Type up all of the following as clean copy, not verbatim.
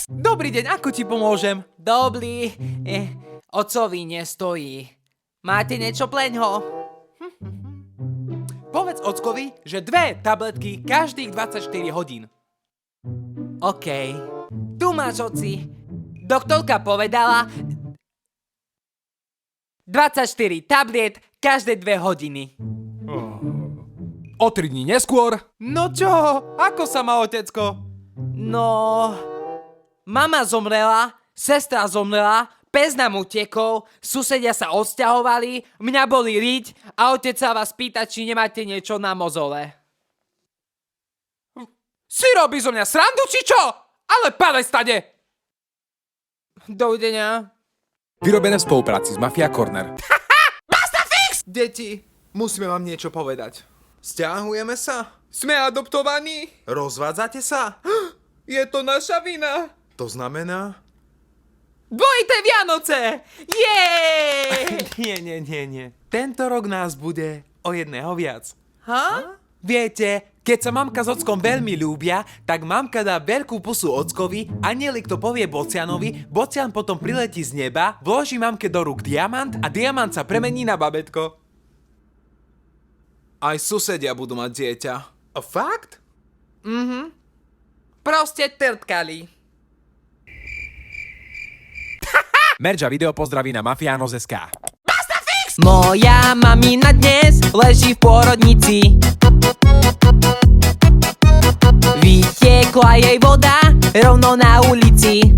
Dobrý deň, ako ti pomôžem? Dobrý, ocovi nestojí. Máte niečo pleňho? Povedz ockovi, že 2 tabletky každých 24 hodín. OK. Tu máš, oci. Doktorka povedala 24 tabliet každé 2 hodiny. O 3 dní neskôr. No čo? Ako sa má otecko? No, mama zomrela, sestra zomrela, pes nám utekol, susedia sa odsťahovali, mňa boli riť a otec sa vás pýta, či nemáte niečo na mozole. Si robí zo mňa srandu, či čo? Ale padaj stade! Dovidenia. Vyrobené v spolupráci s Mafia Corner. Deti, musíme vám niečo povedať. Sťahujeme sa? Sme adoptovaní? Rozvádzate sa? Je to naša vina. To znamená... Dvojité Vianoce! Jej! Nie. Tento rok nás bude o jedného viac. Ha? Viete, keď sa mamka s ockom veľmi ľúbia, tak mamka dá veľkú pusu ockovi, anielik to povie Bocianovi, Bocian potom priletí z neba, vloží mamke do rúk diamant a diamant sa premení na babetko. Aj susedia budú mať dieťa. A fakt? Proste trtkali. Merge a video pozdraví na Mafianos.sk. Moja mamina dnes leží v pôrodnici. Vytiekla jej voda rovno na ulici.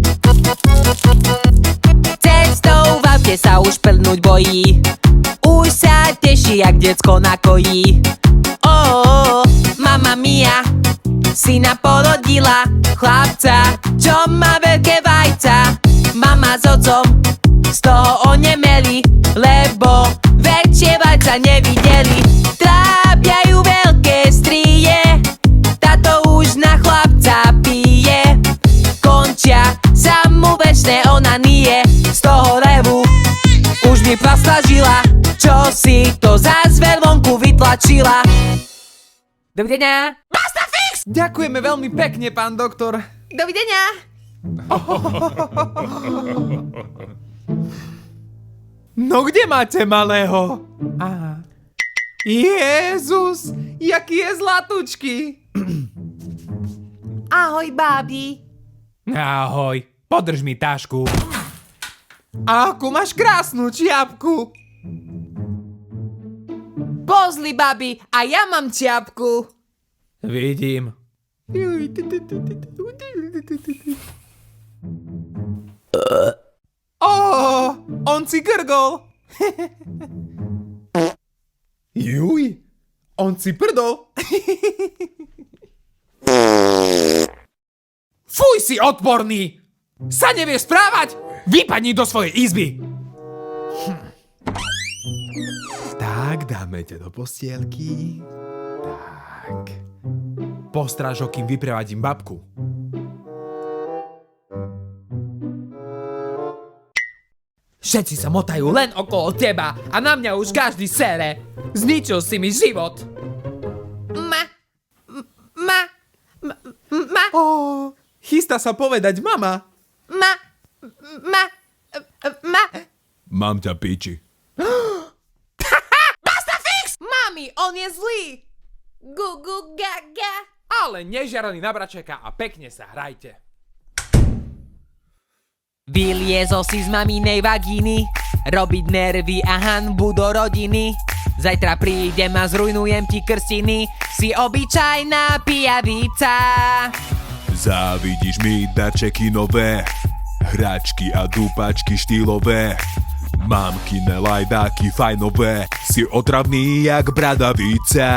Cestou v aute sa už prdnúť bojí. Už sa teší, jak decko na koji. Mama mia, syna porodila, chlapca, čo má veľké vajca. Mama s otcom z toho onemeli, lebo väčšie vajca nevideli. Trápia ju veľké strie, táto už na chlapca pije. Končia sa mu večné onanie, z toho revu už mi prasla žila, čo si to zás veľ vonku vytlačila. Dovidenia. Ďakujeme veľmi pekne, pán doktor. Dovidenia. No kde máte malého? Aha. Jezus, jaký je zlatučký. Ahoj, bábi. Ahoj, podrž mi tašku. Akú máš krásnu čiapku. Pozli, babi, a ja mám čiapku. Vidím. On si grgol. Juj, on si prdol. Fuj, si odporný. Sa nevie správať? Vypadni do svojej izby. Tak, dáme ťa do postielky. Tak. Postráž ho, kým vyprevadím babku. Všetci sa motajú len okolo teba a na mňa už každý sere. Zničil si mi život. Ma. Chystá sa povedať mama. Mám ťa piči. Mami, on je zlý. Gaga. Ale nežiarali na bračeka a pekne sa hrajte. Vyliezol si z maminej vagíny, robiť nervy a hanbu do rodiny. Zajtra prídem a zrujnujem ti krstiny, si obyčajná pijavica. Závidíš mi darčeky nové, hračky a dúpačky štýlové. Mamkine lajdáky fajnové, si otravný jak bradavica.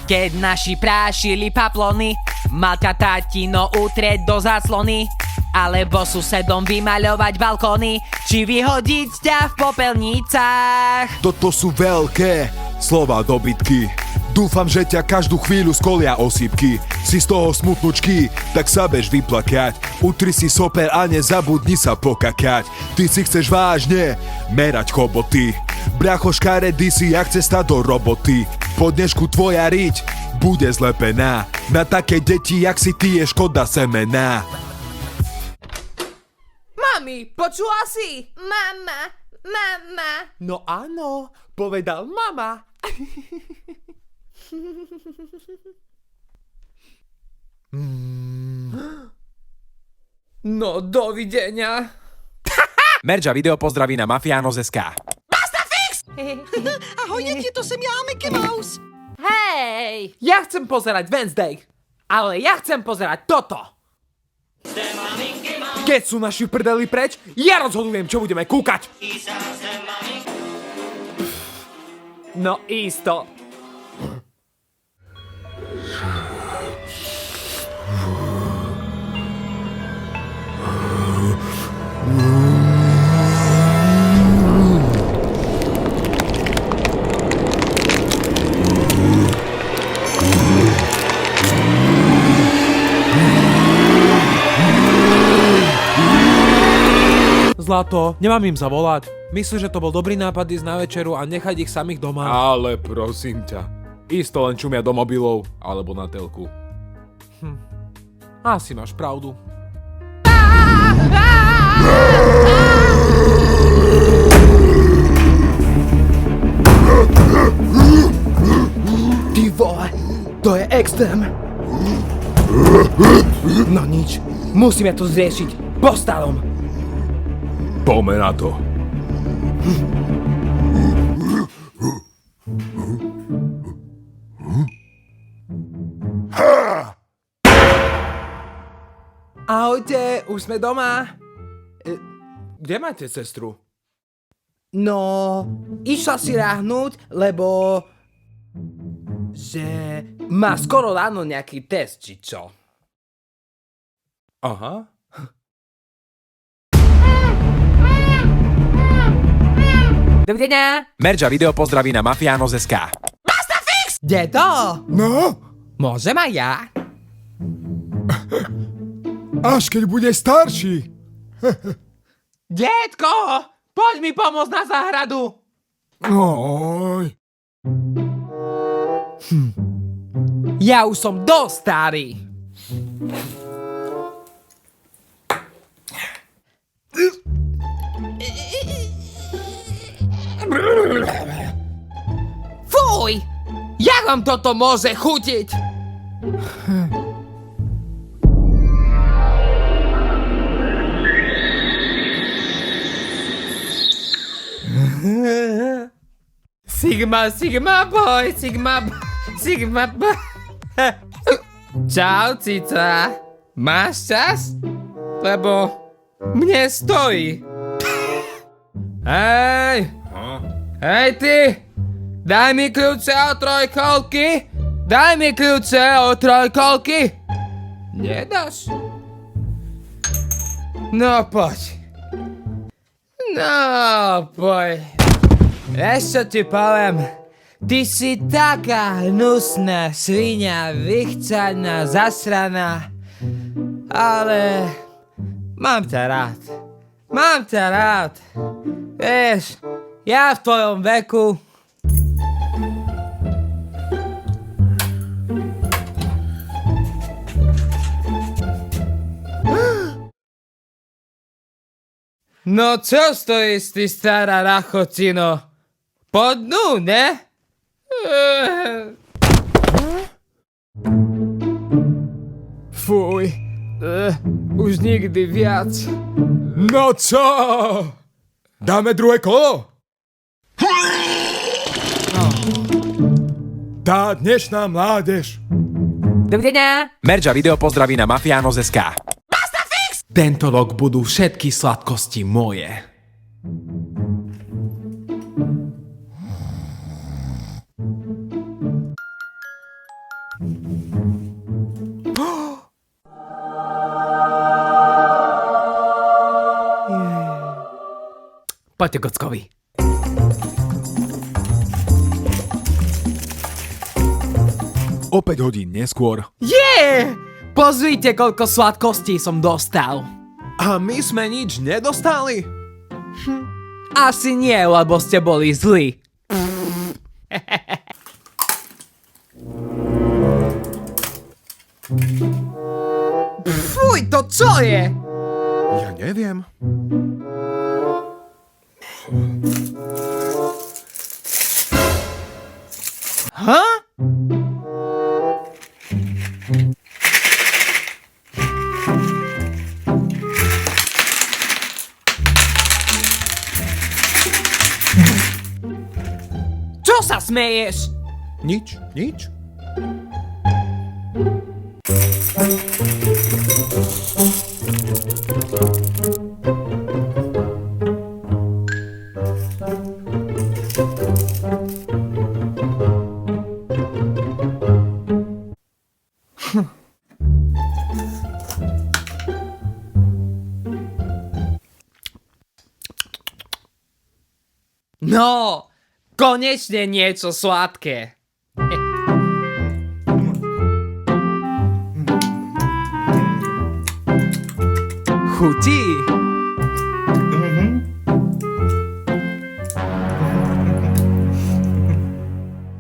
Keď naši prášili paplony, mal ťa tatino utrieť do záclony, alebo susedom vymaľovať balkóny, či vyhodiť ťa v popelnicách. Toto sú veľké slova dobytky. Dúfam, že ťa každú chvíľu skolia osýpky. Si z toho smutnučky, tak sa bež vyplakať. Utri si soper a nezabudni sa pokakať. Ty si chceš vážne merať choboty. Bracho škaredý si jak cesta do roboty. Po dnešku tvoja riť bude zlepená. Na také deti jak si ty je škoda semena. Mami, počula si? Mama, mama. No áno, povedal mama. No, dovidenia. Merča video pozdraví na Mafiáno.sk. Ahoj, děti, to jsem já, Mickey Mouse. Hej! Ja chcem pozerať Wednesday, ale ja chcem pozerať toto. Keď sú naši prdeli preč, ja rozhodujem, čo budeme kúkať. No isto. Zlato, nemám im zavolať. Myslíš, že to bol dobrý nápad ísť na večeru a nechať ich samých doma? Ale prosím ťa, isto len čumia do mobilov alebo na telku. Asi máš pravdu. Ty vole, to je extrém. No nič, musíme to zriešiť. Po starom. Poďme na to. Ahojte, už sme doma. Kde máte sestru? No, išla si ráhnuť, lebo... že má skoro ráno nejaký test, či čo? Aha. Dovidenia. Merča video pozdraví na Mafiáno.sk. Dedo, No, môžem aj ja? až keď bude starší. Detko, poď mi pomôcť na záhradu. Oj. Ja už som dosť starý. Fuj! Jak vám toto môže chutiť? Sigma, Sigma boy, Sigma boy. Čau, cica. Máš čas? Lebo mne stojí. Hej! Hej ty! Daj mi kľúče od trojkolky! Daj mi kľúče od trojkolky! Nedáš? No poď. No poď. Vieš čo ti poviem? Ty si taká hnusná svinia, vychcaná, zasraná. Ale... mám ťa rád. Mám ťa rád. Vieš, ja v tvojom veku... No čo stojíš, ty stará rachotino? Po dnu, ne? Fuj, už nikdy viac. No co? Dáme druhé kolo? Tá dnešná mládež. Dovidenia. Merča video pozdraví na Mafiáno.sk. Tento rok budú všetky sladkosti moje. Poďte kockovi. O 5 hodín neskôr. Pozrite, koľko sladkostí som dostal. A my sme nič nedostali? Asi nie, lebo ste boli zlí. Fuj, to čo je? Ja neviem. Čo sa smeješ? Nič, nič. No, konečne niečo sladké. Chutí.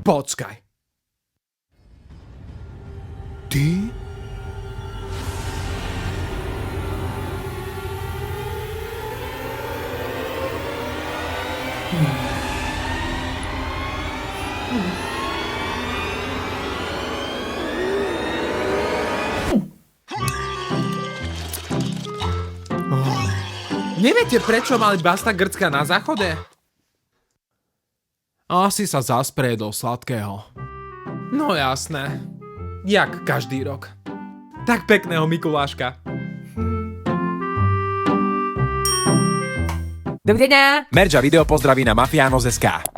Počkaj. Ty? Neviete, prečo mali Basta Grcka na záchode? Asi sa zaspreje do sladkého. No jasné. Jak každý rok. Tak pekného Mikuláška. Dovidenia. Merča video pozdraví na Mafiános.sk.